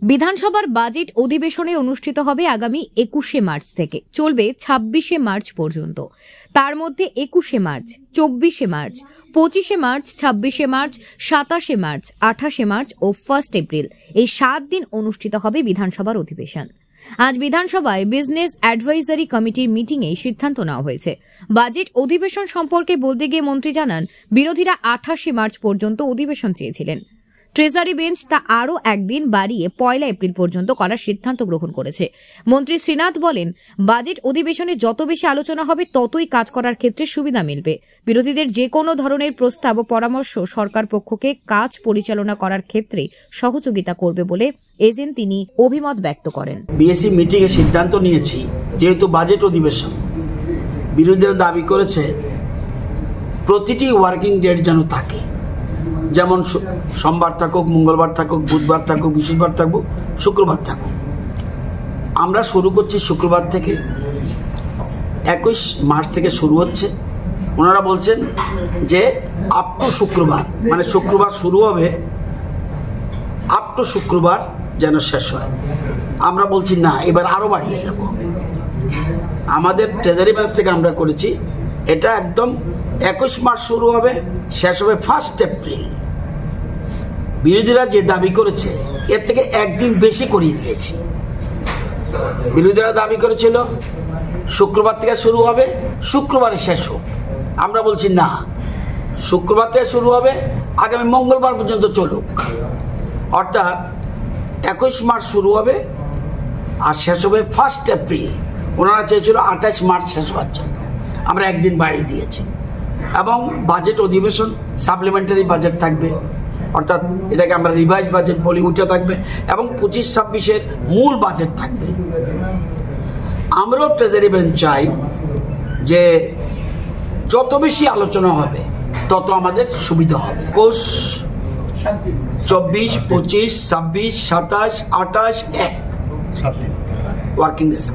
বিধানসভার বাজেট অধিবেশনে অনুষ্ঠিত হবে আগামী ২১শে মার্চ থেকে, চলবে ২৬শে মার্চ পর্যন্ত। তার মধ্যে ২১শে মার্চ, ২৪শে মার্চ, ২৫শে মার্চ, ২৬শে মার্চ, ২৭শে মার্চ, ২৮শে মার্চ ও 1 এপ্রিল এই 7 দিন অনুষ্ঠিত হবে বিধানসভার অধিবেশন। আজ বিধানসভায় বিজনেস অ্যাডভাইজারি কমিটির মিটিংয়ে সিদ্ধান্ত নেওয়া হয়েছে। বাজেট অধিবেশন সম্পর্কে বলতে গিয়ে মন্ত্রী জানান, বিরোধীরা ২৮শে মার্চ পর্যন্ত অধিবেশন চেয়েছিলেন। ট্রেজারি বেঞ্চ তা আরও একদিন বাড়িয়ে ১ এপ্রিল পর্যন্ত করার সিদ্ধান্ত গ্রহণ করেছে। মন্ত্রী শ্রীনাথ বলেন, বাজেট অধিবেশনে যত বেশি আলোচনা হবে ততই কাজ করার ক্ষেত্রে সুবিধা মিলবে। বিরোধীদের যে কোনো ধরনের প্রস্তাব ও পরামর্শ সরকার পক্ষকে কাজ পরিচালনা করার ক্ষেত্রে সহযোগিতা করবে বলে এজেন্ট তিনি অভিমত ব্যক্ত করেন। বিএসসি মিটিংয়ে সিদ্ধান্ত নিয়েছি, যেহেতু বাজেট অধিবেশন, বিরোধীরা দাবি করেছে প্রতিটি ওয়ার্কিং ডেট যেন থাকে, যেমন সোমবার থাকুক, মঙ্গলবার থাকুক, বুধবার থাকুক, বৃহস্পতিবার থাকুক, শুক্রবার থাকুক। আমরা শুরু করছি শুক্রবার থেকে। ২১ মার্চ থেকে শুরু হচ্ছে। ওনারা বলছেন যে আপ টু শুক্রবার, মানে শুক্রবার শুরু হবে, আপ টু শুক্রবার যেন শেষ হয়। আমরা বলছি না, এবার আরও বাড়িয়ে দেব। আমাদের ট্রেজারি বেঞ্চ থেকে আমরা করেছি, এটা একদম ২১ মার্চ শুরু হবে, শেষ হবে 1 এপ্রিল। বিরোধীরা যে দাবি করেছে এর থেকে একদিন বেশি করিয়ে দিয়েছি। বিরোধীরা দাবি করেছিল শুক্রবার থেকে শুরু হবে, শুক্রবারে শেষ হোক। আমরা বলছি না, শুক্রবার থেকে শুরু হবে, আগামী মঙ্গলবার পর্যন্ত চলুক। অর্থাৎ ২১ মার্চ শুরু হবে আর শেষ হবে 1 এপ্রিল। ওনারা চেয়েছিল ২৮ মার্চ শেষ হওয়ার জন্য, আমরা একদিন বাড়িয়ে দিয়েছি। এবং বাজেট অধিবেশন সাপ্লিমেন্টারি বাজেট থাকবে, অর্থাৎ এটাকে আমরা রিভাইজ বাজেট বলি, উঠে থাকবে, এবং ২৫-২৬-এর মূল বাজেট থাকবে। আমরাও ট্রেজারি বেঞ্চ চাই যে যত বেশি আলোচনা হবে তত আমাদের সুবিধা হবে। ২১, ২৪, ২৫, ২৬, ২৭, ২৮, ১ ওয়ার্কিং ডেজ।